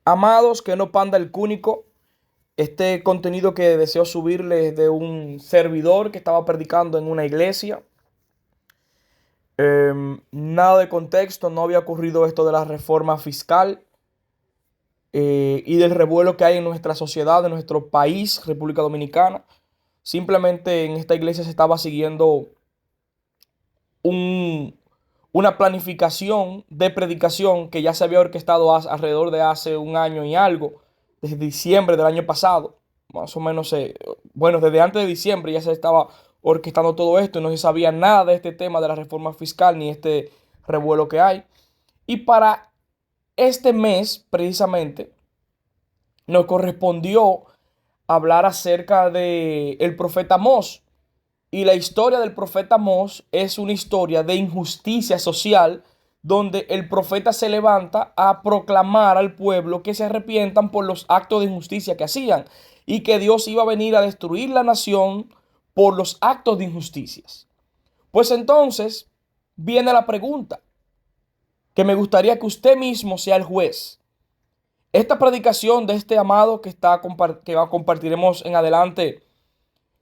Amados, que no panda el cúnico. Este contenido que deseo subirles de un servidor que estaba predicando en una iglesia. Nada de contexto, no había ocurrido esto de la reforma fiscal y del revuelo que hay en nuestra sociedad, en nuestro país, República Dominicana. Simplemente en esta iglesia se estaba siguiendo un, una planificación de predicación que ya se había orquestado alrededor de hace un año y algo, desde diciembre del año pasado, más o menos, bueno, desde antes de diciembre ya se estaba orquestando todo esto y no se sabía nada de este tema de la reforma fiscal ni este revuelo que hay. Y para este mes, precisamente, nos correspondió hablar acerca de el profeta Amós. Y la historia del profeta Amós es una historia de injusticia social donde el profeta se levanta a proclamar al pueblo que se arrepientan por los actos de injusticia que hacían y que Dios iba a venir a destruir la nación por los actos de injusticias. Pues entonces viene la pregunta que me gustaría que usted mismo sea el juez. Esta predicación de este amado que compartiremos en adelante,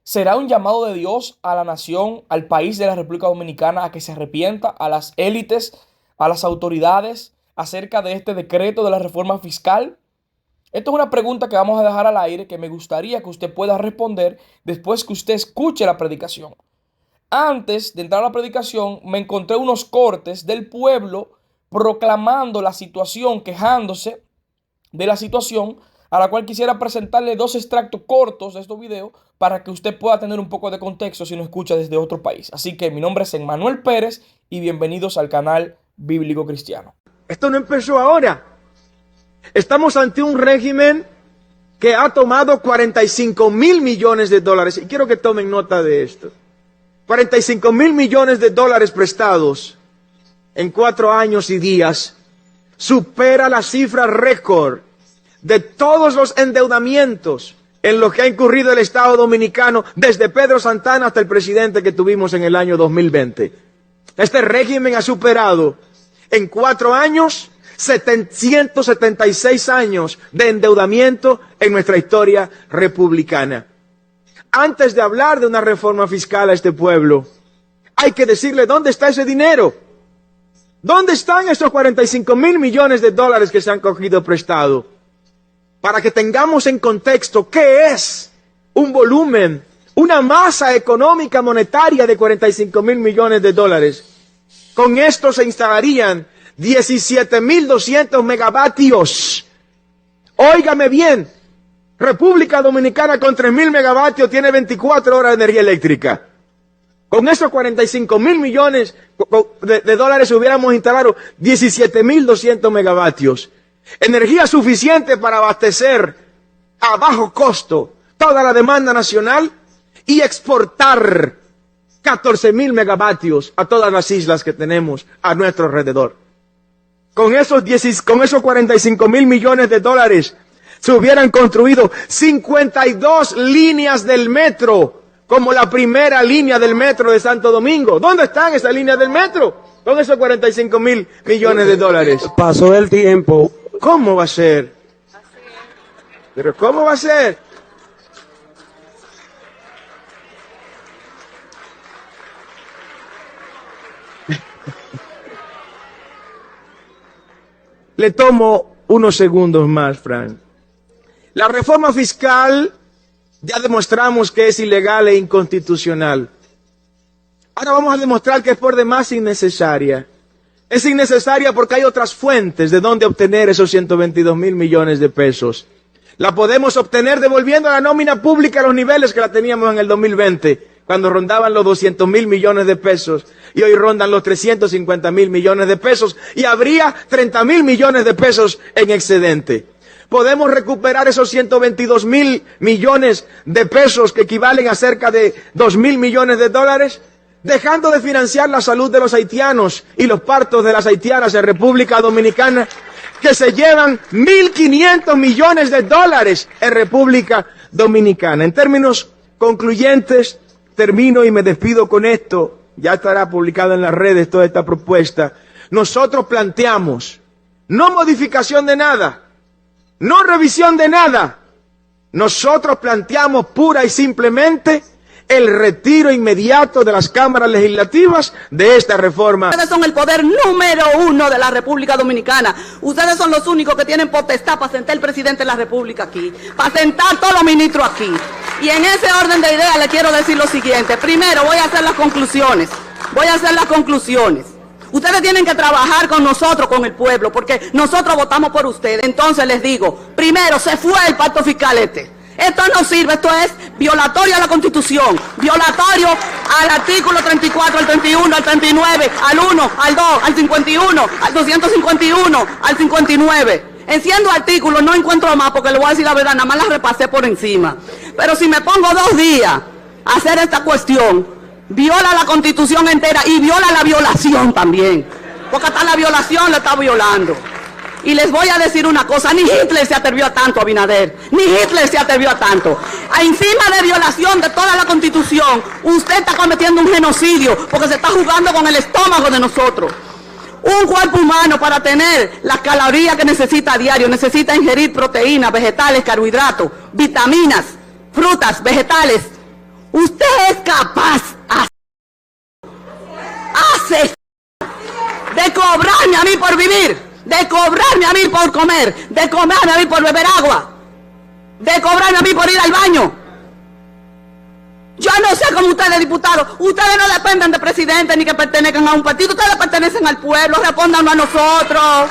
¿será un llamado de Dios a la nación, al país de la República Dominicana a que se arrepienta, a las élites, a las autoridades acerca de este decreto de la reforma fiscal? Esto es una pregunta que vamos a dejar al aire que me gustaría que usted pueda responder después que usted escuche la predicación. Antes de entrar a la predicación, me encontré unos cortes del pueblo proclamando la situación, quejándose de la situación, a la cual quisiera presentarle dos extractos cortos de estos videos para que usted pueda tener un poco de contexto si nos escucha desde otro país. Así que mi nombre es Emmanuel Pérez y bienvenidos al canal Bíblico Cristiano. Esto no empezó ahora. Estamos ante un régimen que ha tomado 45 mil millones de dólares. Y quiero que tomen nota de esto. 45 mil millones de dólares prestados en 4 años y días. Supera la cifra récord de todos los endeudamientos en los que ha incurrido el Estado Dominicano desde Pedro Santana hasta el presidente que tuvimos en el año 2020. Este régimen ha superado en 4 años 776 años de endeudamiento en nuestra historia republicana. Antes de hablar de una reforma fiscal a este pueblo, hay que decirle dónde está ese dinero. ¿Dónde están estos 45 mil millones de dólares que se han cogido prestado? Para que tengamos en contexto qué es un volumen, una masa económica monetaria de 45 mil millones de dólares. Con esto se instalarían 17.200 megavatios. Óigame bien, República Dominicana con 3.000 megavatios tiene 24 horas de energía eléctrica. Con esos 45 mil millones de dólares hubiéramos instalado 17.200 megavatios. Energía suficiente para abastecer a bajo costo toda la demanda nacional y exportar 14.000 megavatios a todas las islas que tenemos a nuestro alrededor. Con esos 45 mil millones de dólares se hubieran construido 52 líneas del metro, como la primera línea del metro de Santo Domingo. ¿Dónde están esas líneas del metro? Con esos 45 mil millones de dólares. Pasó el tiempo. ¿Cómo va a ser? ¿Pero cómo va a ser? Le tomo unos segundos más, Frank. La reforma fiscal ya demostramos que es ilegal e inconstitucional. Ahora vamos a demostrar que es por demás innecesaria. Es innecesaria porque hay otras fuentes de donde obtener esos 122 mil millones de pesos. La podemos obtener devolviendo la nómina pública a los niveles que la teníamos en el 2020, cuando rondaban los 200 mil millones de pesos, y hoy rondan los 350 mil millones de pesos, y habría 30 mil millones de pesos en excedente. Podemos recuperar esos 122 mil millones de pesos que equivalen a cerca de 2.000 millones de dólares, dejando de financiar la salud de los haitianos y los partos de las haitianas en República Dominicana, que se llevan 1.500 millones de dólares en República Dominicana. En términos concluyentes, termino y me despido con esto. Ya estará publicada en las redes toda esta propuesta. Nosotros planteamos no modificación de nada, No revisión de nada. Nosotros planteamos pura y simplemente el retiro inmediato de las cámaras legislativas de esta reforma. Ustedes son el poder número 1 de la República Dominicana. Ustedes son los únicos que tienen potestad para sentar el presidente de la República aquí, para sentar todos los ministros aquí. Y en ese orden de ideas le quiero decir lo siguiente. Primero voy a hacer las conclusiones. Ustedes tienen que trabajar con nosotros, con el pueblo, porque nosotros votamos por ustedes. Entonces les digo, primero, se fue el pacto fiscal este. Esto no sirve, esto es violatorio a la Constitución, violatorio al artículo 34, al 31, al 39, al 1, al 2, al 51, al 251, al 59. Enciendo artículos, no encuentro más, porque le voy a decir la verdad, nada más las repasé por encima. Pero si me pongo 2 días a hacer esta cuestión, viola la Constitución entera y viola la violación también, porque hasta la violación la está violando. Y les voy a decir una cosa, ni Hitler se atrevió a tanto, Abinader, ni Hitler se atrevió a tanto. Encima de violación de toda la Constitución, usted está cometiendo un genocidio, porque se está jugando con el estómago de nosotros. Un cuerpo humano, para tener las calorías que necesita a diario, necesita ingerir proteínas, vegetales, carbohidratos, vitaminas, frutas, vegetales. Usted es capaz de cobrarme a mí por vivir, de cobrarme a mí por comer, de cobrarme a mí por beber agua, de cobrarme a mí por ir al baño. Yo no sé cómo ustedes, diputados, ustedes no dependen de presidente ni que pertenezcan a un partido, ustedes pertenecen al pueblo, respóndanos a nosotros.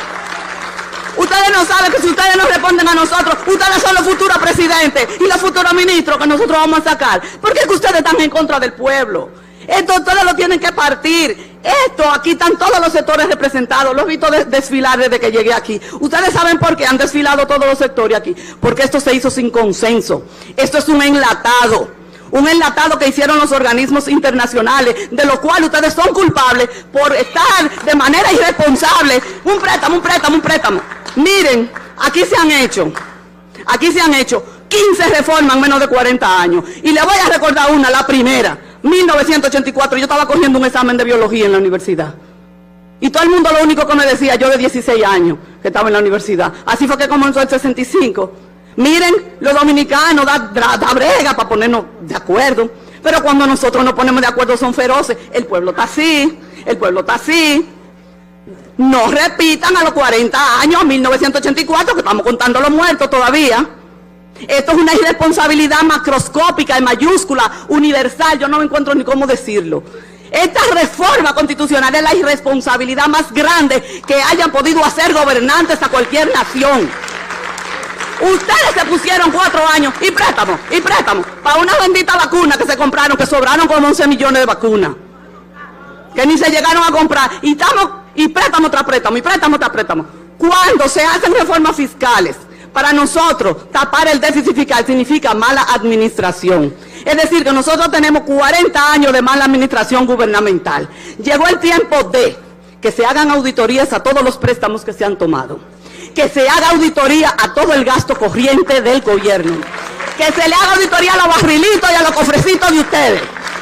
Ustedes no saben que si ustedes no responden a nosotros, ustedes son los futuros presidentes y los futuros ministros que nosotros vamos a sacar. ¿Por qué es que ustedes están en contra del pueblo? Esto ustedes lo tienen que partir. Esto, aquí están todos los sectores representados. Lo he visto desfilar desde que llegué aquí. Ustedes saben por qué han desfilado todos los sectores aquí. Porque esto se hizo sin consenso. Esto es un enlatado. Un enlatado que hicieron los organismos internacionales, de lo cual ustedes son culpables por estar de manera irresponsable. Un préstamo. Miren, aquí se han hecho 15 reformas en menos de 40 años. Y le voy a recordar una, la primera. 1984, yo estaba cogiendo un examen de biología en la universidad. Y todo el mundo lo único que me decía, yo de 16 años, que estaba en la universidad. Así fue que comenzó el 65. Miren, los dominicanos da brega para ponernos de acuerdo. Pero cuando nosotros nos ponemos de acuerdo son feroces. El pueblo está así. No repitan a los 40 años, 1984, que estamos contando los muertos todavía. Esto es una irresponsabilidad macroscópica, en mayúscula, universal, yo no me encuentro ni cómo decirlo. Esta reforma constitucional es la irresponsabilidad más grande que hayan podido hacer gobernantes a cualquier nación. Ustedes se pusieron 4 años y préstamo, para una bendita vacuna que se compraron, que sobraron como 11 millones de vacunas, que ni se llegaron a comprar, y préstamo tras préstamo. Cuando se hacen reformas fiscales, para nosotros, tapar el déficit fiscal significa mala administración. Es decir, que nosotros tenemos 40 años de mala administración gubernamental. Llegó el tiempo de que se hagan auditorías a todos los préstamos que se han tomado. Que se haga auditoría a todo el gasto corriente del gobierno. Que se le haga auditoría a los barrilitos y a los cofrecitos de ustedes.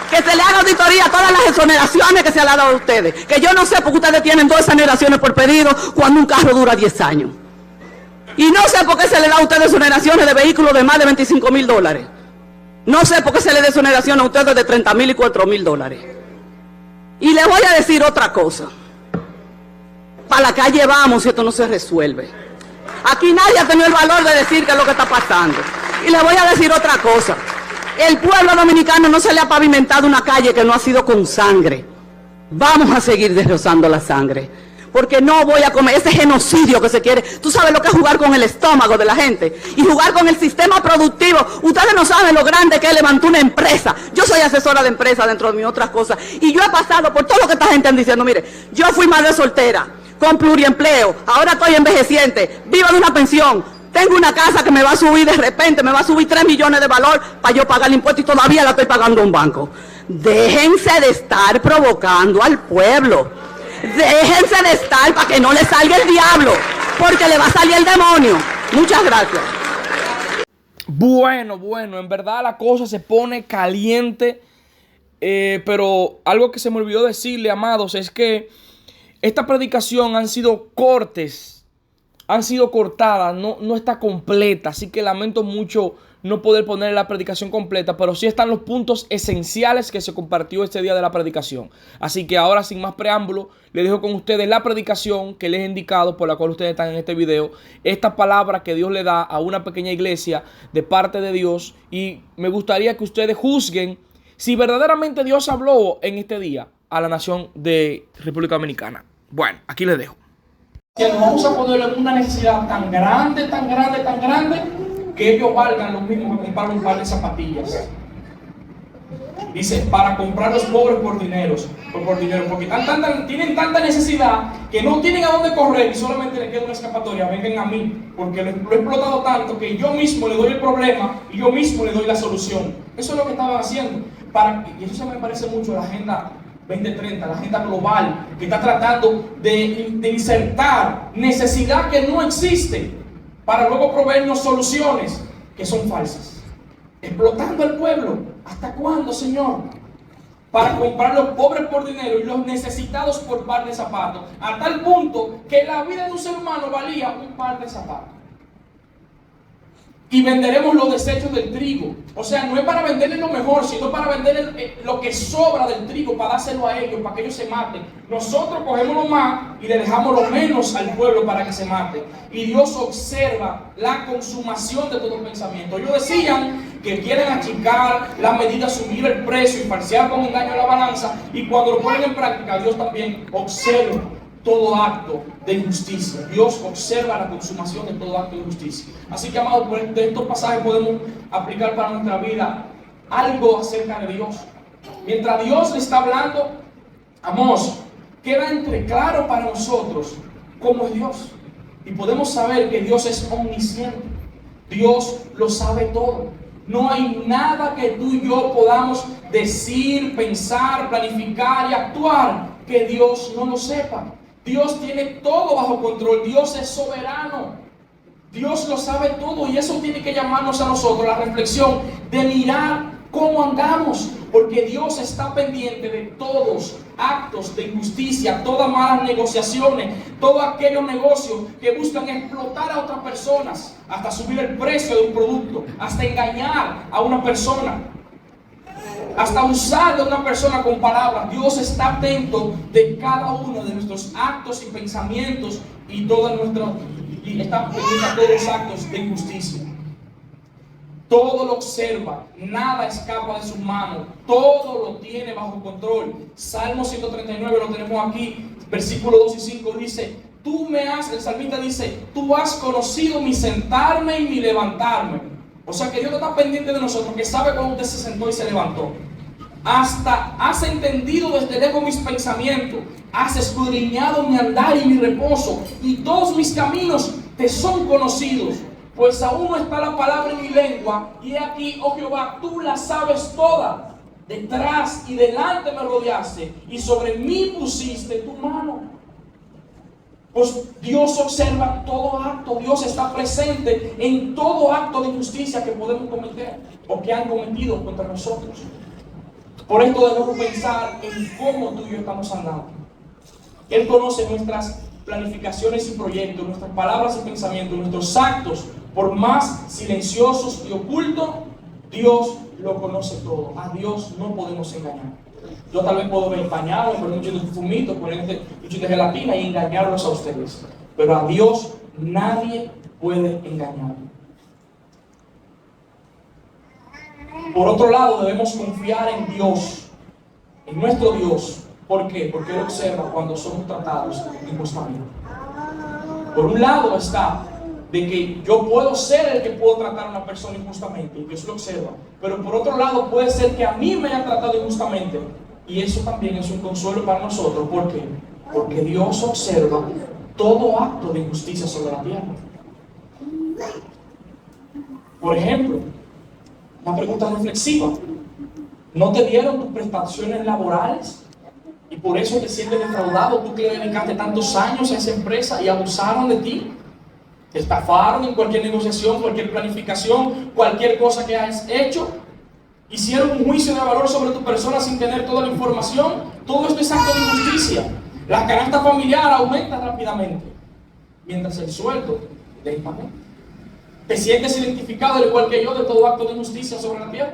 Que se le haga auditoría a todas las exoneraciones que se le han dado a ustedes. Que yo no sé por qué ustedes tienen 2 exoneraciones por pedido cuando un carro dura 10 años. Y no sé por qué se le da a ustedes exoneraciones de vehículos de más de $25,000. No sé por qué se le da exoneración a ustedes de $30,000 y $4,000. Y les voy a decir otra cosa. Para la calle vamos si esto no se resuelve. Aquí nadie ha tenido el valor de decir qué es lo que está pasando. Y les voy a decir otra cosa. El pueblo dominicano no se le ha pavimentado una calle que no ha sido con sangre. Vamos a seguir derrozando la sangre. Porque no voy a comer ese genocidio que se quiere. Tú sabes lo que es jugar con el estómago de la gente y jugar con el sistema productivo. Ustedes no saben lo grande que es levantar una empresa. Yo soy asesora de empresa dentro de mis otras cosas y yo he pasado por todo lo que esta gente está diciendo. Mire, yo fui madre soltera con pluriempleo, ahora estoy envejeciente, vivo de una pensión, tengo una casa que me va a subir de repente, me va a subir 3 millones de valor para yo pagar el impuesto y todavía la estoy pagando a un banco. Déjense de estar provocando al pueblo. Déjense de estar para que no le salga el diablo, porque le va a salir el demonio. Muchas gracias. Bueno, en verdad la cosa se pone caliente, pero algo que se me olvidó decirle, amados, es que esta predicación han sido cortes han sido cortadas, no está completa, así que lamento mucho no poder poner la predicación completa, pero sí están los puntos esenciales que se compartió este día de la predicación. Así que ahora, sin más preámbulo, les dejo con ustedes la predicación que les he indicado, por la cual ustedes están en este video, esta palabra que Dios le da a una pequeña iglesia de parte de Dios, y me gustaría que ustedes juzguen si verdaderamente Dios habló en este día a la nación de República Dominicana. Bueno, aquí les dejo. Que nos vamos a poner en una necesidad tan grande, que ellos valgan lo mismo que comprar un par de zapatillas. Dice, para comprar los pobres por dinero, porque tienen tanta necesidad que no tienen a dónde correr y solamente les queda una escapatoria. Vengan a mí, porque lo he explotado tanto que yo mismo le doy el problema y yo mismo le doy la solución. Eso es lo que estaban haciendo. Y eso se me parece mucho a la Agenda 2030, la agenda global, que está tratando de insertar necesidad que no existe para luego proveernos soluciones que son falsas. Explotando al pueblo. ¿Hasta cuándo, Señor? Para comprar los pobres por dinero y los necesitados por par de zapatos. A tal punto que la vida de un ser humano valía un par de zapatos. Y venderemos los desechos del trigo. O sea, no es para venderles lo mejor, sino para vender lo que sobra del trigo, para dárselo a ellos, para que ellos se maten. Nosotros cogemos lo más y le dejamos lo menos al pueblo para que se mate. Y Dios observa la consumación de todo pensamiento. Ellos decían que quieren achicar la medida, subir el precio y falsear con engaño a la balanza. Y cuando lo ponen en práctica, Dios también observa todo acto de injusticia. Dios observa la consumación de todo acto de injusticia. Así que, amados, de estos pasajes podemos aplicar para nuestra vida algo acerca de Dios. Mientras Dios le está hablando, Amós, queda claro para nosotros cómo es Dios. Y podemos saber que Dios es omnisciente. Dios lo sabe todo. No hay nada que tú y yo podamos decir, pensar, planificar y actuar que Dios no lo sepa. Dios tiene todo bajo control. Dios es soberano. Dios lo sabe todo y eso tiene que llamarnos a nosotros la reflexión de mirar cómo andamos, porque Dios está pendiente de todos actos de injusticia, todas malas negociaciones, todos aquellos negocios que buscan explotar a otras personas, hasta subir el precio de un producto, hasta engañar a una persona, hasta usar de una persona con palabras. Dios está atento de cada uno de nuestros actos y pensamientos y está pendiente a todos los actos de injusticia. Todo lo observa, nada escapa de sus manos, todo lo tiene bajo control. Salmo 139 lo tenemos aquí, versículos 2 y 5 dice: el salmista dice, tú has conocido mi sentarme y mi levantarme. O sea que Dios está pendiente de nosotros, que sabe cuando usted se sentó y se levantó. Hasta has entendido desde lejos mis pensamientos, has escudriñado mi andar y mi reposo, y todos mis caminos te son conocidos. Pues aún no está la palabra en mi lengua, y he aquí, oh Jehová, tú la sabes toda. Detrás y delante me rodeaste, y sobre mí pusiste tu mano. Pues Dios observa todo acto, Dios está presente en todo acto de injusticia que podemos cometer o que han cometido contra nosotros. Por esto debemos pensar en cómo tú y yo estamos andando. Él conoce nuestras planificaciones y proyectos, nuestras palabras y pensamientos, nuestros actos, por más silenciosos y ocultos. Dios lo conoce todo. A Dios no podemos engañar. Yo tal vez puedo empañarlos, poner muchos de fumitos, poner muchos de gelatina y engañarlos a ustedes. Pero a Dios nadie puede engañar. Por otro lado, debemos confiar en Dios, en nuestro Dios. ¿Por qué? Porque Él observa cuando somos tratados injustamente. Por un lado está de que yo puedo ser el que puedo tratar a una persona injustamente, y Dios lo observa. Pero por otro lado puede ser que a mí me hayan tratado injustamente, y eso también es un consuelo para nosotros. ¿Por qué? Porque Dios observa todo acto de injusticia sobre la tierra. Por ejemplo, una pregunta reflexiva: ¿no te dieron tus prestaciones laborales? Y por eso te sientes defraudado, tú que le dedicaste tantos años a esa empresa y abusaron de ti. Te estafaron en cualquier negociación, cualquier planificación, cualquier cosa que hayas hecho. Hicieron un juicio de valor sobre tu persona sin tener toda la información. Todo esto es acto de injusticia. La canasta familiar aumenta rápidamente. mientras el sueldo le impagó. ¿Te sientes identificado, al igual que yo, de todo acto de injusticia sobre la tierra?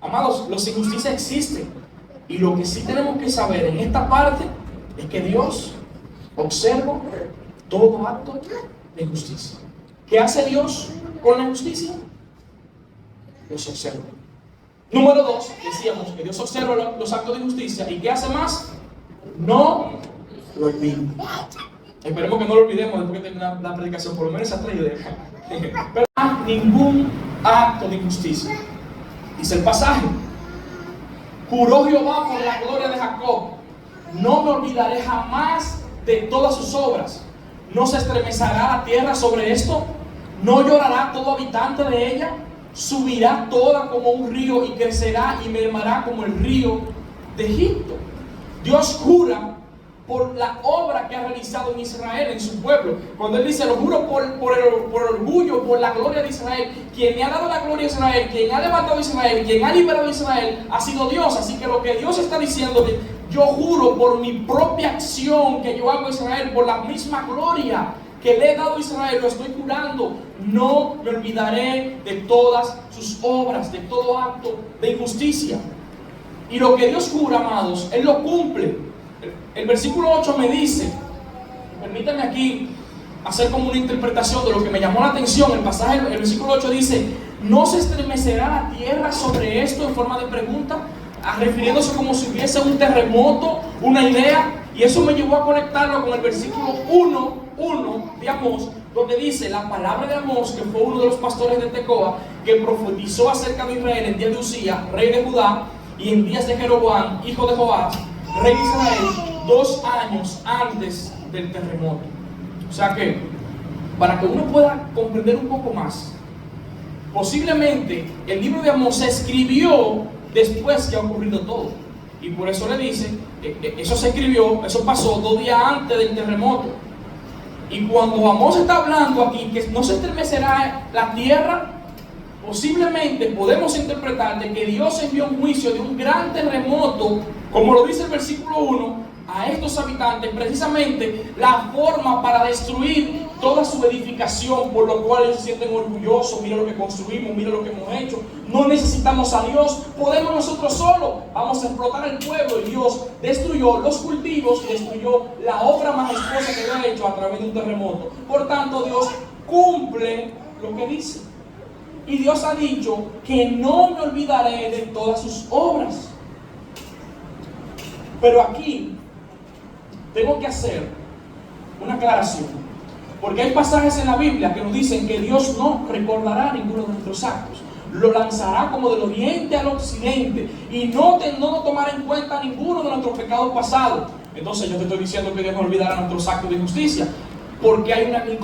Amados, las injusticias existen. Y lo que sí tenemos que saber en esta parte es que Dios observa todo acto de injusticia. ¿Qué hace Dios con la injusticia? Dios observa. Número 2, decíamos que Dios observa los actos de injusticia. ¿Y qué hace más? No lo olvida. Esperemos que no lo olvidemos después de terminar la predicación, por lo menos esa 3 ideas. Pero no hay ningún acto de injusticia. Dice el pasaje: juró Jehová por la gloria de Jacob, no me olvidaré jamás de todas sus obras. No se estremecerá la tierra sobre esto, no llorará todo habitante de ella. Subirá toda como un río y crecerá y mermará como el río de Egipto. Dios jura por la obra que ha realizado en Israel, en su pueblo. Cuando Él dice, lo juro por el orgullo, por la gloria de Israel. Quien me ha dado la gloria a Israel, quien ha levantado a Israel, quien ha liberado a Israel, ha sido Dios. Así que lo que Dios está diciendo es: yo juro por mi propia acción que yo hago a Israel, por la misma gloria que le he dado a Israel, lo estoy jurando. No me olvidaré de todas sus obras, de todo acto de injusticia. Y lo que Dios jura, amados, Él lo cumple. El versículo 8 me dice, permítanme aquí hacer como una interpretación de lo que me llamó la atención. El pasaje, el versículo 8 dice: no se estremecerá la tierra sobre esto, en forma de pregunta, refiriéndose como si hubiese un terremoto, una idea. Y eso me llevó a conectarlo con el versículo 1 de Amós, donde dice la palabra de Amós, que fue uno de los pastores de Tecoa, que profetizó acerca de Israel en días de Usías, rey de Judá, y en días de Jeroboam, hijo de Joás, rey de Israel, 2 años antes del terremoto. O sea que, para que uno pueda comprender un poco más, posiblemente el libro de Amós se escribió después que ha ocurrido todo. Y por eso le dice, eso se escribió, eso pasó 2 días antes del terremoto. Y cuando Amós está hablando aquí que no se estremecerá la tierra, posiblemente podemos interpretar de que Dios envió un juicio de un gran terremoto, como lo dice el versículo 1, a estos habitantes, precisamente la forma para destruir toda su edificación, por lo cual ellos se sienten orgullosos. Mira lo que construimos, mira lo que hemos hecho, no necesitamos a Dios, podemos nosotros solos, vamos a explotar el pueblo. Y Dios destruyó los cultivos y destruyó la obra majestuosa que había hecho a través de un terremoto. Por tanto, Dios cumple lo que dice. Y Dios ha dicho que no me olvidaré de todas sus obras. Pero aquí tengo que hacer una aclaración, porque hay pasajes en la Biblia que nos dicen que Dios no recordará ninguno de nuestros actos, lo lanzará como del oriente al occidente, y no tomará en cuenta ninguno de nuestros pecados pasados. Entonces yo te estoy diciendo que Dios no olvidará nuestros actos de injusticia, porque hay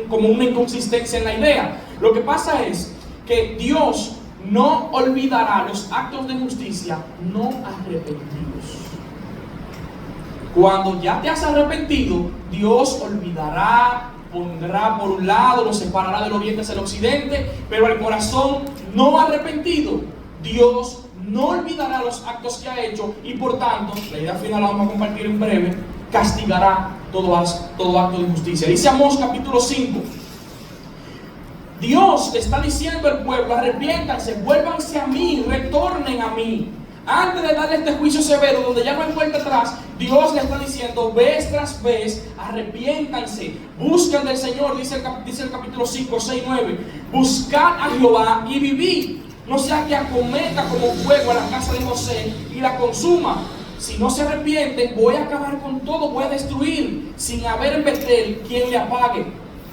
como una inconsistencia en la idea. Lo que pasa es que Dios no olvidará los actos de injusticia no arrepentidos. Cuando ya te has arrepentido, Dios olvidará, pondrá por un lado, lo separará del oriente hacia el occidente, pero el corazón no arrepentido, Dios no olvidará los actos que ha hecho, y por tanto, la idea final la vamos a compartir en breve, castigará todo acto de injusticia. Dice Amós capítulo 5, Dios le está diciendo al pueblo: arrepiéntanse, vuélvanse a mí, retornen a mí. Antes de darle este juicio severo, donde ya no hay vuelta atrás, Dios le está diciendo vez tras vez: arrepiéntanse, busquen del Señor. Dice el capítulo 5, 6, 9: buscad a Jehová y vivid, no sea que acometa como fuego a la casa de José y la consuma. Si no se arrepienten, voy a acabar con todo, voy a destruir, sin haber en Betel quien le apague.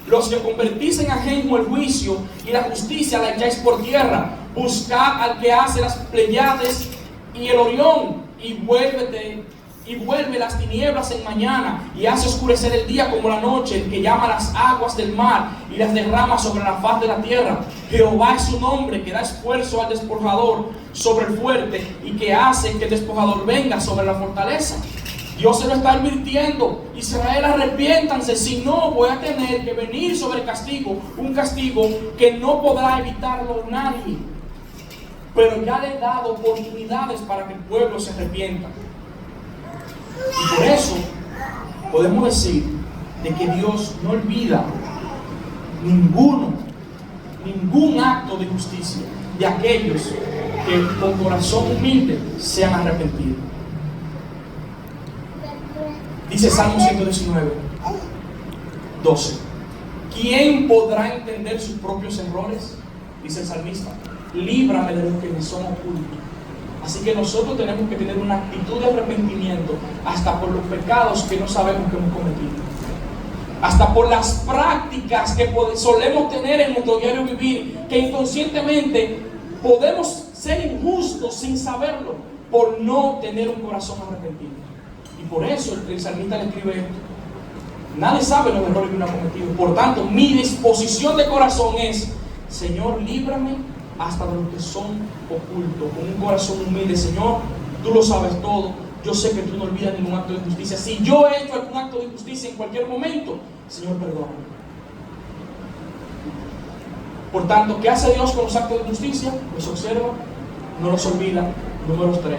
Los que convertís en ajeno el juicio y la justicia la echáis por tierra. Buscad al que hace las Pleiades y el Orión, y vuelve las tinieblas en mañana, y hace oscurecer el día como la noche, el que llama las aguas del mar y las derrama sobre la faz de la tierra. Jehová es su nombre, que da esfuerzo al despojador sobre el fuerte, y que hace que el despojador venga sobre la fortaleza. Dios se lo está advirtiendo: Israel, arrepiéntanse, si no voy a tener que venir sobre el castigo, un castigo que no podrá evitarlo nadie. Pero ya le he dado oportunidades para que el pueblo se arrepienta. Y por eso podemos decir de que Dios no olvida ningún acto de justicia de aquellos que con corazón humilde se han arrepentido. Dice Salmo 119, 12. ¿Quién podrá entender sus propios errores? Dice el salmista. Líbrame de los que me son ocultos. Así que nosotros tenemos que tener una actitud de arrepentimiento hasta por los pecados que no sabemos que hemos cometido. Hasta por las prácticas que solemos tener en nuestro diario vivir, que inconscientemente podemos ser injustos sin saberlo, por no tener un corazón arrepentido. Y por eso el salmista le escribe esto. Nadie sabe los errores que uno ha cometido. Por tanto, mi disposición de corazón es: Señor, líbrame hasta de los que son ocultos, con un corazón humilde. Señor, tú lo sabes todo. Yo sé que tú no olvidas ningún acto de justicia. Si yo he hecho algún acto de justicia en cualquier momento, Señor, perdóname. Por tanto, ¿qué hace Dios con los actos de justicia? Los observa, no los olvida. Número 3.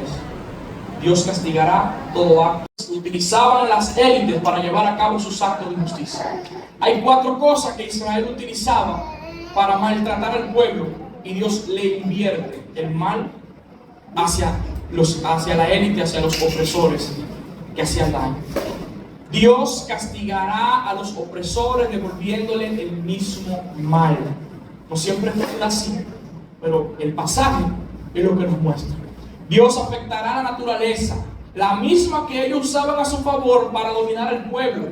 Dios castigará todo acto. Utilizaban las élites para llevar a cabo sus actos de justicia. Hay 4 cosas que Israel utilizaba para maltratar al pueblo, y Dios le invierte el mal hacia la élite, hacia los opresores que hacían daño. Dios castigará a los opresores devolviéndole el mismo mal. No siempre fue así, pero el pasaje es lo que nos muestra. Dios afectará la naturaleza, la misma que ellos usaban a su favor para dominar al pueblo.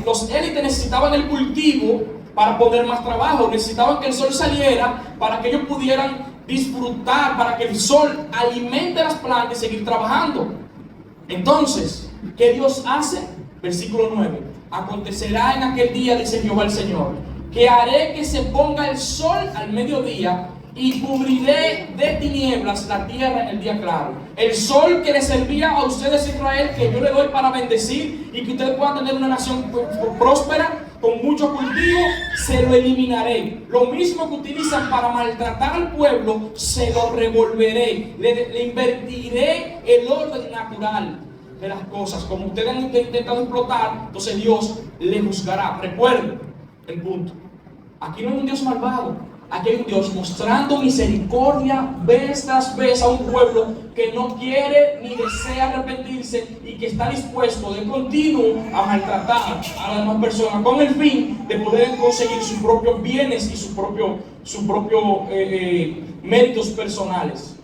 Los élites necesitaban el cultivo para poner más trabajo, necesitaban que el sol saliera para que ellos pudieran disfrutar, para que el sol alimente las plantas y seguir trabajando. Entonces, ¿qué Dios hace? Versículo 9. Acontecerá en aquel día, dice Jehová el Señor, que haré que se ponga el sol al mediodía y cubriré de tinieblas la tierra en el día claro. El sol que le servía a ustedes, Israel, que yo le doy para bendecir y que ustedes puedan tener una nación próspera, con mucho cultivo, se lo eliminaré. Lo mismo que utilizan para maltratar al pueblo, se lo revolveré. Le invertiré el orden natural de las cosas. Como ustedes han intentado explotar, entonces Dios le juzgará. Recuerden el punto. Aquí no hay un Dios malvado. Aquí hay un Dios mostrando misericordia vez tras vez a un pueblo que no quiere ni desea arrepentirse y que está dispuesto de continuo a maltratar a las demás personas con el fin de poder conseguir sus propios bienes y sus propios méritos personales.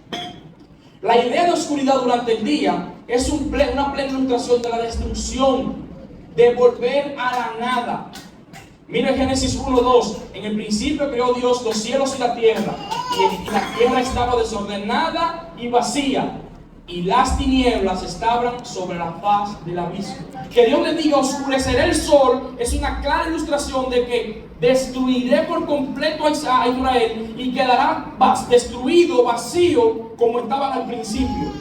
La idea de oscuridad durante el día es una plena ilustración de la destrucción, de volver a la nada. Mira Génesis 1:2. En el principio creó Dios los cielos y la tierra, y la tierra estaba desordenada y vacía, y las tinieblas estaban sobre la faz del abismo. Que Dios le diga oscureceré el sol es una clara ilustración de que destruiré por completo a Israel y quedará destruido, vacío, como estaban al principio.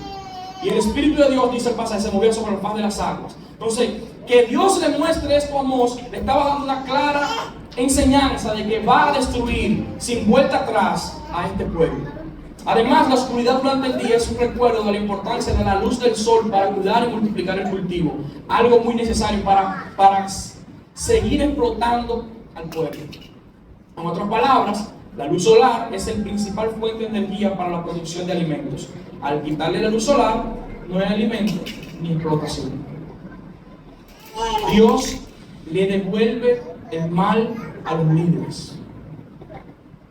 Y el Espíritu de Dios, dice el pasaje, se movía sobre la faz de las aguas. Entonces, que Dios le muestre esto a Amós, le estaba dando una clara enseñanza de que va a destruir sin vuelta atrás a este pueblo. Además, la oscuridad durante el día es un recuerdo de la importancia de la luz del sol para cuidar y multiplicar el cultivo. Algo muy necesario para seguir explotando al pueblo. En otras palabras, la luz solar es el principal fuente de energía para la producción de alimentos. Al quitarle la luz solar, no hay alimento ni explotación. Dios le devuelve el mal a los líderes.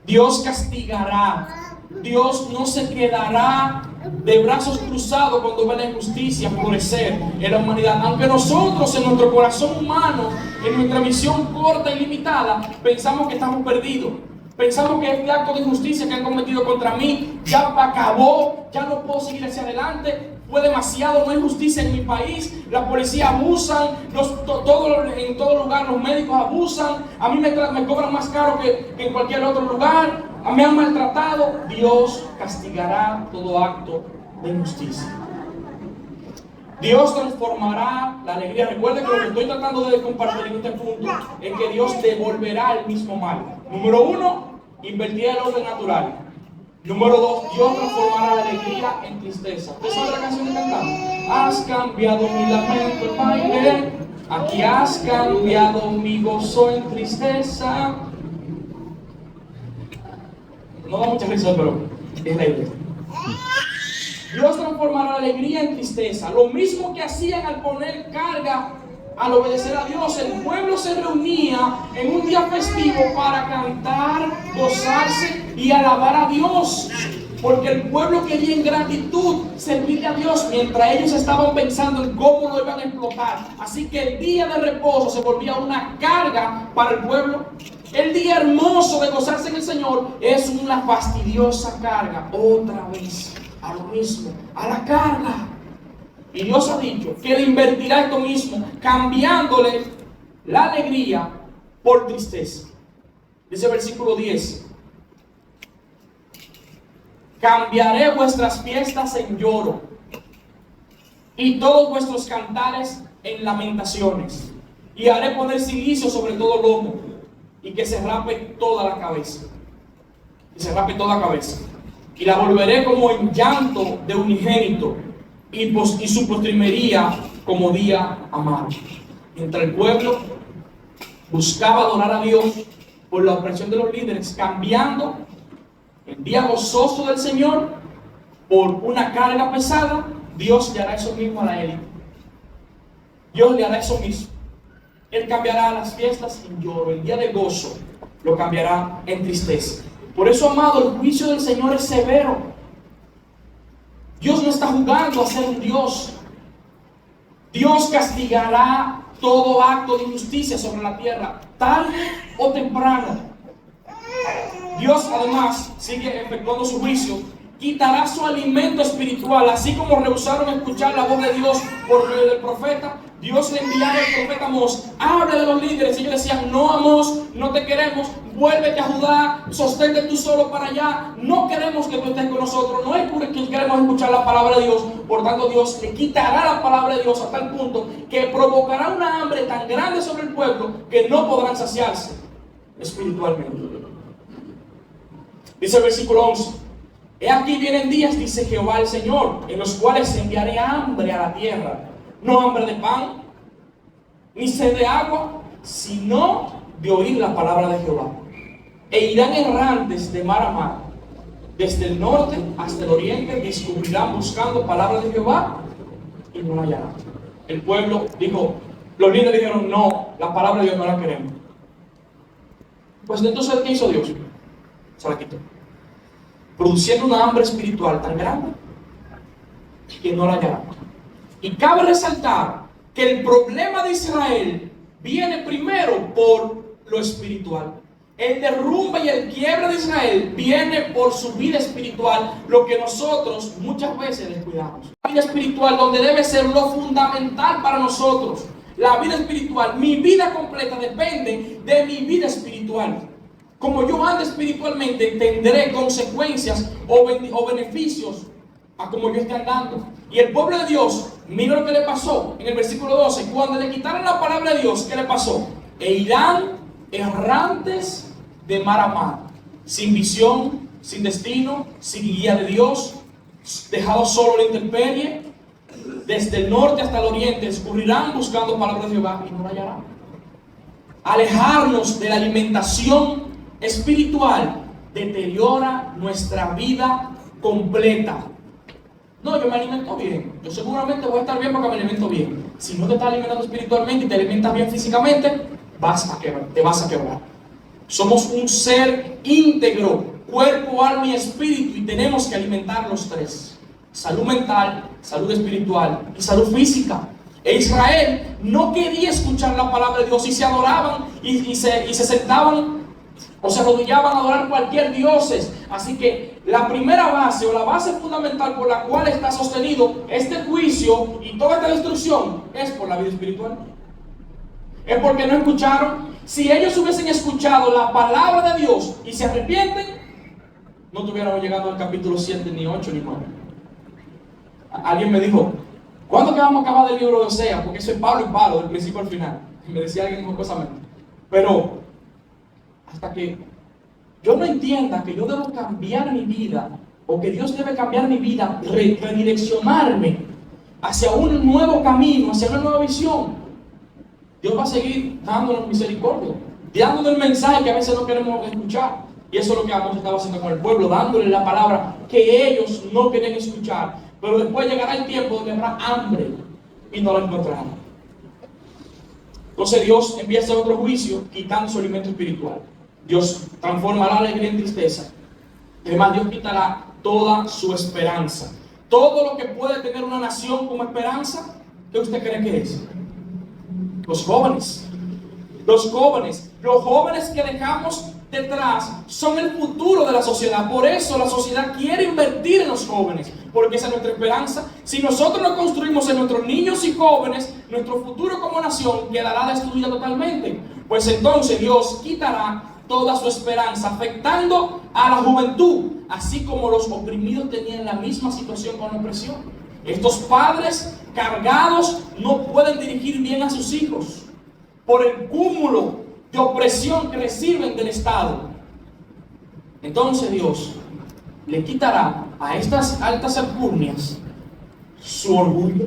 Dios castigará. Dios no se quedará de brazos cruzados cuando ve la injusticia florecer en la humanidad. Aunque nosotros en nuestro corazón humano, en nuestra visión corta y limitada, pensamos que estamos perdidos. Pensamos que este acto de injusticia que han cometido contra mí ya acabó, ya no puedo seguir hacia adelante. Fue demasiado, no hay justicia en mi país, la policía abusan, en todo lugar los médicos abusan, a mí me cobran más caro que en cualquier otro lugar, a mí me han maltratado. Dios castigará todo acto de injusticia. Dios transformará la alegría. Recuerden que lo que estoy tratando de compartir en este punto es que Dios devolverá el mismo mal. Número 1, invertirá el orden natural. Número 2, Dios transformará la alegría en tristeza. ¿Ustedes saben la canción que cantamos? Has cambiado mi lamento en baile. Aquí has cambiado mi gozo en tristeza. No da mucha risa, pero es la idea. Dios transformará la alegría en tristeza. Lo mismo que hacían al poner carga al obedecer a Dios. El pueblo se reunía en un día festivo para cantar, gozarse y alabar a Dios. Porque el pueblo quería en gratitud servirle a Dios mientras ellos estaban pensando en cómo lo iban a explotar. Así que el día de reposo se volvía una carga para el pueblo. El día hermoso de gozarse en el Señor es una fastidiosa carga. Otra vez, a lo mismo, a la carga. Y Dios ha dicho que le invertirá esto mismo, cambiándole la alegría por tristeza. Dice el versículo 10. Cambiaré vuestras fiestas en lloro y todos vuestros cantares en lamentaciones. Y haré poner cilicio sobre todo lomo y que se rape toda la cabeza. Y se rape toda la cabeza. Y la volveré como en llanto de unigénito y su postrimería como día amargo. Mientras el pueblo buscaba adorar a Dios por la opresión de los líderes, cambiando el día gozoso del Señor por una carga pesada, Dios le hará eso mismo a la élite. Dios le hará eso mismo. Él cambiará las fiestas en lloro, el día de gozo lo cambiará en tristeza. Por eso, amado, el juicio del Señor es severo. Dios no está jugando a ser un Dios. Dios castigará todo acto de injusticia sobre la tierra, tarde o temprano. Dios además sigue efectuando su juicio, quitará su alimento espiritual, así como rehusaron escuchar la voz de Dios por medio del profeta. Dios le enviará al profeta Amós, habla de los líderes, y ellos decían: no, Amós, no te queremos, vuélvete a Judá, sostente tú solo para allá, no queremos que tú estés con nosotros, no es porque queremos escuchar la palabra de Dios. Por tanto, Dios le quitará la palabra de Dios a tal punto que provocará una hambre tan grande sobre el pueblo que no podrán saciarse espiritualmente. Dice el versículo 11: he aquí vienen días, dice Jehová el Señor, en los cuales enviaré hambre a la tierra, no hambre de pan, ni sed de agua, sino de oír la palabra de Jehová. E irán errantes de mar a mar, desde el norte hasta el oriente, descubrirán buscando palabra de Jehová y no la hallarán. El pueblo dijo, los líderes dijeron: no, la palabra de Dios no la queremos. Pues entonces, ¿qué hizo Dios? Se la quitó, produciendo una hambre espiritual tan grande que no la hallará. Y cabe resaltar que el problema de Israel viene primero por lo espiritual. El derrumbe y el quiebre de Israel viene por su vida espiritual, lo que nosotros muchas veces descuidamos. La vida espiritual, donde debe ser lo fundamental para nosotros. La vida espiritual, mi vida completa depende de mi vida espiritual. Como yo ande espiritualmente, tendré consecuencias o beneficios a como yo esté andando. Y el pueblo de Dios, mira lo que le pasó en el versículo 12. Cuando le quitaron la palabra de Dios, ¿qué le pasó? E irán errantes de mar a mar, sin visión, sin destino, sin guía de Dios, dejados solo en la intemperie, desde el norte hasta el oriente, escurrirán buscando palabras de Jehová y no la hallarán. Alejarnos de la alimentación espiritual deteriora nuestra vida completa. No, yo me alimento bien, yo seguramente voy a estar bien porque me alimento bien. Si no te estás alimentando espiritualmente y te alimentas bien físicamente, te vas a quebrar. Somos un ser íntegro, cuerpo, alma y espíritu, y tenemos que alimentar los tres: salud mental, salud espiritual y salud física. E Israel no quería escuchar la palabra de Dios y se adoraban y se sentaban o se arrodillaban a adorar cualquier dioses. Así que la primera base o la base fundamental por la cual está sostenido este juicio y toda esta destrucción es por la vida espiritual. Es porque no escucharon. Si ellos hubiesen escuchado la palabra de Dios y se arrepienten, no estuviéramos llegando al capítulo 7, ni 8, ni 9. Alguien me dijo: ¿cuándo que vamos a acabar del libro de Oseas? Porque eso es palo y palo, del principio al final. Y me decía alguien jocosamente. Pero hasta que yo no entienda que yo debo cambiar mi vida, o que Dios debe cambiar mi vida, redireccionarme hacia un nuevo camino, hacia una nueva visión, Dios va a seguir dándonos misericordia, dándonos el mensaje que a veces no queremos escuchar. Y eso es lo que Amós estaba haciendo con el pueblo, dándole la palabra que ellos no querían escuchar. Pero después llegará el tiempo donde habrá hambre y no la encontrarán. Entonces Dios envía ese otro juicio, quitando su alimento espiritual. Dios transformará la alegría en tristeza. Además, Dios quitará toda su esperanza. Todo lo que puede tener una nación como esperanza, ¿qué usted cree que es? Los jóvenes. Los jóvenes que dejamos detrás son el futuro de la sociedad. Por eso la sociedad quiere invertir en los jóvenes, porque esa es nuestra esperanza. Si nosotros no construimos en nuestros niños y jóvenes, nuestro futuro como nación quedará destruido totalmente. Pues entonces Dios quitará toda su esperanza, afectando a la juventud, así como los oprimidos tenían la misma situación con la opresión. Estos padres cargados no pueden dirigir bien a sus hijos por el cúmulo de opresión que reciben del Estado. Entonces Dios le quitará a estas altas alcurnias su orgullo,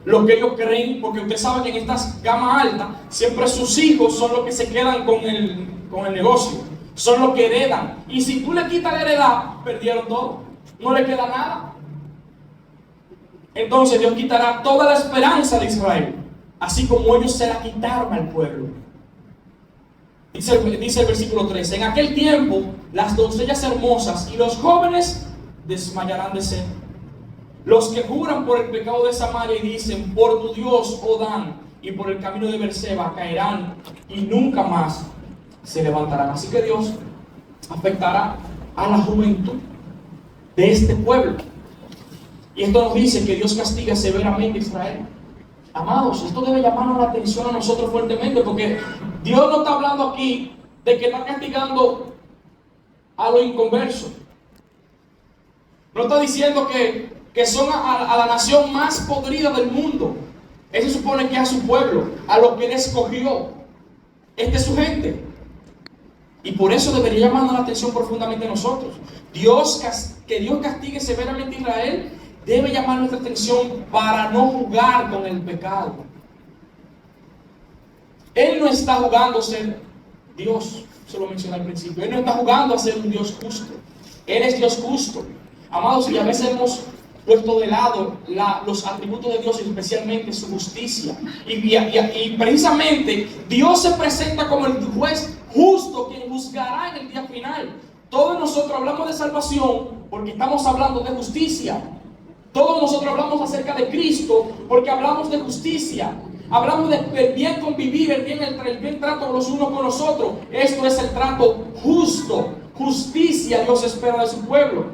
lo que ellos creen, porque usted sabe que en estas gamas altas siempre sus hijos son los que se quedan con el negocio, son los que heredan. Y si tú le quitas la heredad, perdieron todo, no le queda nada. Entonces Dios quitará toda la esperanza de Israel, así como ellos se la quitaron al pueblo. Dice el versículo 13: en aquel tiempo las doncellas hermosas y los jóvenes desmayarán de sed. Los que juran por el pecado de Samaria y dicen: por tu Dios, oh Dan, y por el camino de Berseba caerán y nunca más se levantarán. Así que Dios afectará a la juventud de este pueblo. Y esto nos dice que Dios castiga severamente a Israel. Amados, esto debe llamarnos la atención a nosotros fuertemente, porque Dios no está hablando aquí de que está castigando a los inconversos. No está diciendo que son a la nación más podrida del mundo. Él se supone que es a su pueblo, a lo que Él escogió. Esta es su gente. Y por eso debería llamarnos la atención profundamente a nosotros. Que Dios castigue severamente a Israel debe llamar nuestra atención para no jugar con el pecado. Él no está jugando a ser Dios, se lo mencioné al principio. Él no está jugando a ser un Dios justo. Él es Dios justo. Amados, y a veces hemos puesto de lado los atributos de Dios, especialmente su justicia. Y precisamente Dios se presenta como el juez justo, quien juzgará en el día final. Todos nosotros hablamos de salvación porque estamos hablando de justicia. Todos nosotros hablamos acerca de Cristo porque hablamos de justicia. Hablamos del bien convivir, el bien trato los unos con los otros. Esto es el trato justo. Justicia Dios espera de su pueblo.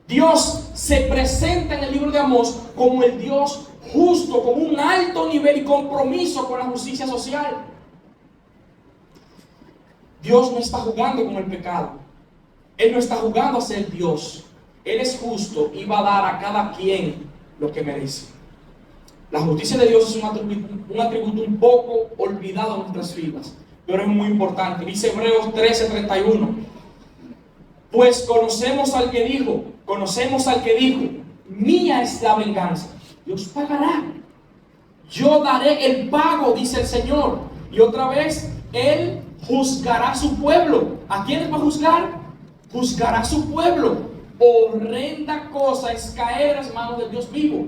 Dios se presenta en el libro de Amós como el Dios justo, con un alto nivel y compromiso con la justicia social. Dios no está jugando con el pecado. Él no está jugando a ser Dios. Él es justo y va a dar a cada quien lo que merece. La justicia de Dios es un atributo un poco olvidado en nuestras vidas, pero es muy importante. Dice Hebreos 13:31. Pues conocemos al que dijo, mía es la venganza. Dios pagará. Yo daré el pago, dice el Señor. Y otra vez, Él juzgará a su pueblo. ¿A quiénes va a juzgar? Juzgará a su pueblo. Horrenda cosa es caer en las manos del Dios vivo.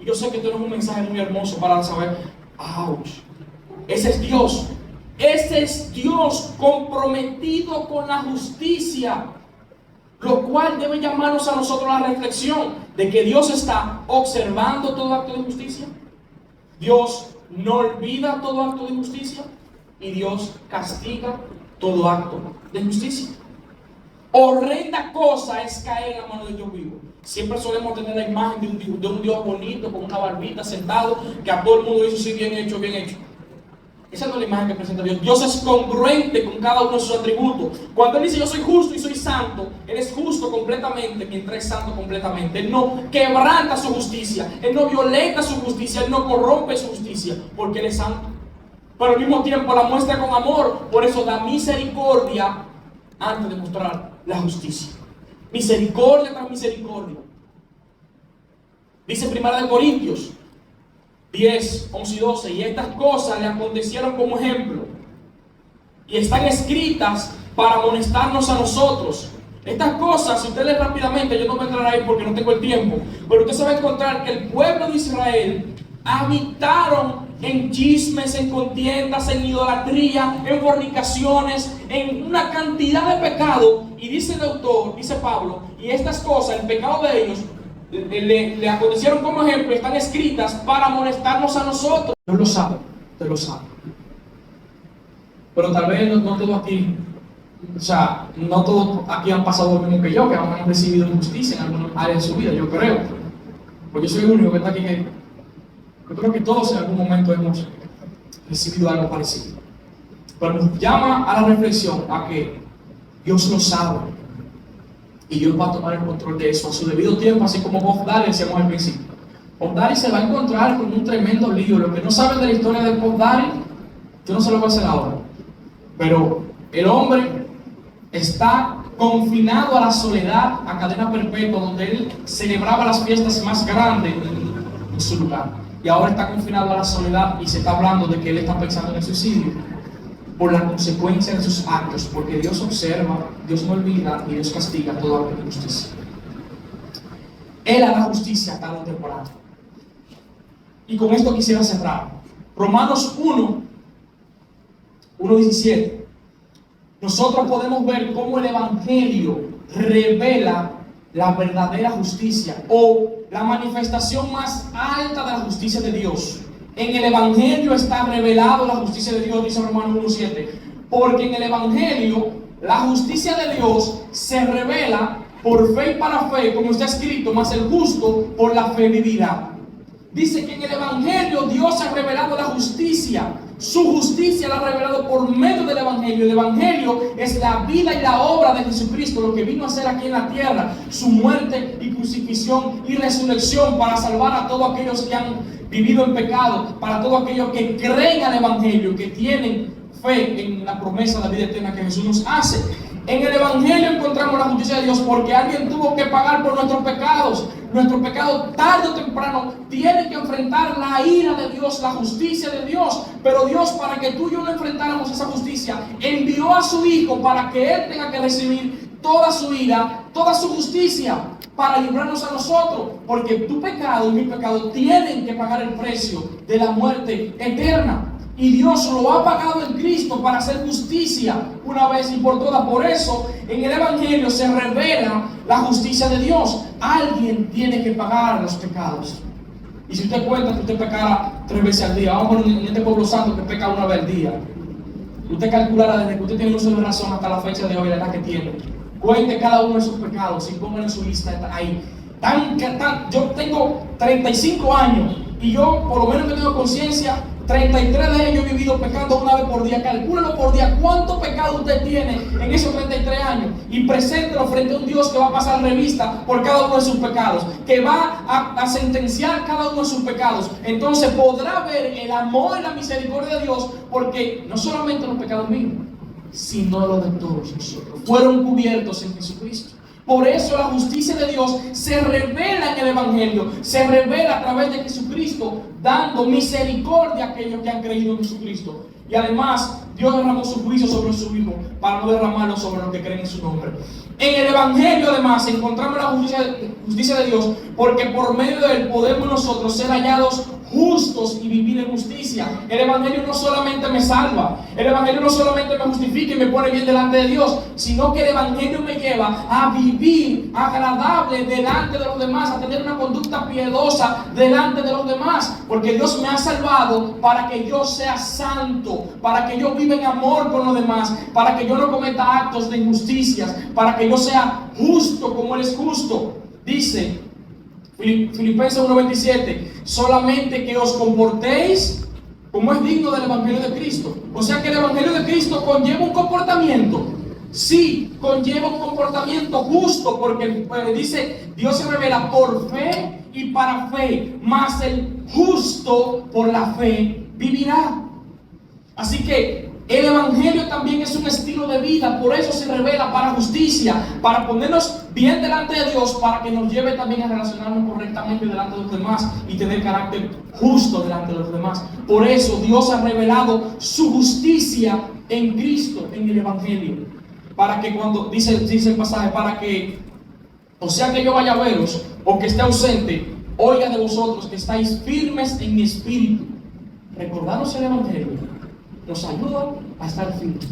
Y yo sé que tenemos un mensaje muy hermoso para saber. ¡Auch! Ese es Dios. Ese es Dios comprometido con la justicia. Lo cual debe llamarnos a nosotros a la reflexión de que Dios está observando todo acto de justicia. Dios no olvida todo acto de justicia. Y Dios castiga todo acto de justicia. Horrenda cosa es caer en la mano de Dios vivo. Siempre solemos tener la imagen de un Dios bonito, con una barbita, sentado, que a todo el mundo dice: sí, bien hecho, bien hecho. Esa no es la imagen que presenta Dios. Dios es congruente con cada uno de sus atributos. Cuando Él dice: yo soy justo y soy santo, Él es justo completamente mientras es santo completamente. Él no quebranta su justicia, Él no violenta su justicia, Él no corrompe su justicia, porque Él es santo. Pero al mismo tiempo la muestra con amor. Por eso da misericordia antes de mostrar la justicia. Misericordia tras misericordia. Dice 1 Corintios 10, 11 y 12. Y estas cosas le acontecieron como ejemplo, y están escritas para amonestarnos a nosotros. Estas cosas, si usted lee rápidamente, yo no voy a entrar ahí porque no tengo el tiempo, pero usted se va a encontrar que el pueblo de Israel habitaron en chismes, en contiendas, en idolatría, en fornicaciones, en una cantidad de pecado. Y dice el autor, dice Pablo, y estas cosas, el pecado de ellos, le acontecieron como ejemplo, están escritas para amonestarnos a nosotros. Dios lo sabe, usted lo sabe. Pero tal vez no todo aquí, o sea, no todos aquí han pasado lo mismo que yo, que han recibido injusticia en algunas áreas de su vida, yo creo. Porque yo soy el único que está aquí yo creo que todos en algún momento hemos recibido algo parecido. Pero nos llama a la reflexión, a que Dios lo sabe. Y Dios va a tomar el control de eso a su debido tiempo, así como Bob Dylan decíamos al principio. Bob Dylan se va a encontrar con un tremendo lío. Los que no saben de la historia de Bob Dylan, yo no se lo voy a hacer ahora. Pero el hombre está confinado a la soledad, a cadena perpetua, donde él celebraba las fiestas más grandes en su lugar. Y ahora está confinado a la soledad y se está hablando de que él está pensando en el suicidio por la consecuencia de sus actos, porque Dios observa, Dios no olvida y Dios castiga toda la injusticia. Él hará justicia tarde o temprano. Y con esto quisiera cerrar. Romanos 1:17. Nosotros podemos ver cómo el Evangelio revela la verdadera justicia o la manifestación más alta de la justicia de Dios. En el Evangelio está revelado la justicia de Dios, dice Romanos 1:7. Porque en el Evangelio la justicia de Dios se revela por fe y para fe, como está escrito, mas el justo por la fe vivirá. Dice que en el Evangelio Dios ha revelado la justicia. Su justicia la ha revelado por medio del Evangelio. El Evangelio es la vida y la obra de Jesucristo, lo que vino a hacer aquí en la tierra, su muerte y crucifixión y resurrección para salvar a todos aquellos que han vivido en pecado, para todos aquellos que creen al Evangelio, que tienen fe en la promesa de vida eterna que Jesús nos hace. En el Evangelio encontramos la justicia de Dios porque alguien tuvo que pagar por nuestros pecados. Nuestro pecado tarde o temprano tiene que enfrentar la ira de Dios, la justicia de Dios. Pero Dios, para que tú y yo no enfrentáramos esa justicia, envió a su Hijo para que Él tenga que recibir toda su ira, toda su justicia, para librarnos a nosotros. Porque tu pecado y mi pecado tienen que pagar el precio de la muerte eterna. Y Dios lo ha pagado en Cristo para hacer justicia una vez y por todas. Por eso en el Evangelio se revela la justicia de Dios. Alguien tiene que pagar los pecados. Y si usted cuenta que usted pecara 3 veces al día, vamos en este pueblo santo que peca 1 vez al día, usted calculará desde que usted tiene uso de razón hasta la fecha de hoy, la edad que tiene. Cuente cada uno de sus pecados y pónganlo en su lista ahí. Yo tengo 35 años y yo, por lo menos que tengo conciencia, 33 de ellos he vivido pecando 1 vez por día. Calcúlelo por día cuánto pecado usted tiene en esos 33 años y preséntelo frente a un Dios que va a pasar revista por cada uno de sus pecados, que va a sentenciar cada uno de sus pecados. Entonces podrá ver el amor y la misericordia de Dios, porque no solamente los pecados míos, sino los de todos nosotros fueron cubiertos en Jesucristo. Por eso la justicia de Dios se revela en el Evangelio, se revela a través de Jesucristo, dando misericordia a aquellos que han creído en Jesucristo. Y además, Dios derramó su juicio sobre su Hijo para no derramarlo sobre los que creen en su nombre. En el Evangelio, además, encontramos la justicia de Dios, porque por medio de él podemos nosotros ser hallados justos y vivir en justicia. El Evangelio no solamente me salva, el Evangelio no solamente me justifica y me pone bien delante de Dios, sino que el Evangelio me lleva a vivir agradable delante de los demás, a tener una conducta piedosa delante de los demás, porque Dios me ha salvado para que yo sea santo, para que yo viva en amor con los demás, para que yo no cometa actos de injusticias, para que yo sea justo como Él es justo. Dice Filipenses 1:27, solamente que os comportéis como es digno del Evangelio de Cristo. O sea que el Evangelio de Cristo conlleva un comportamiento. Sí, conlleva un comportamiento justo, porque dice, Dios se revela por fe y para fe, mas el justo por la fe vivirá. Así que el Evangelio también es un estilo de vida. Por eso se revela para justicia, para ponernos bien delante de Dios, para que nos lleve también a relacionarnos correctamente delante de los demás y tener carácter justo delante de los demás. Por eso Dios ha revelado su justicia en Cristo, en el Evangelio. Para que cuando, dice el pasaje, para que, o sea que yo vaya a veros, o que esté ausente, oiga de vosotros que estáis firmes en mi espíritu. Recordaros el Evangelio nos ayuda a estar firmes,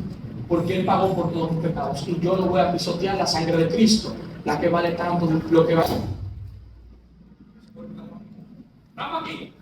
porque Él pagó por todos los pecados y yo no voy a pisotear la sangre de Cristo, la que vale tanto, lo que vale. ¿Estamos aquí?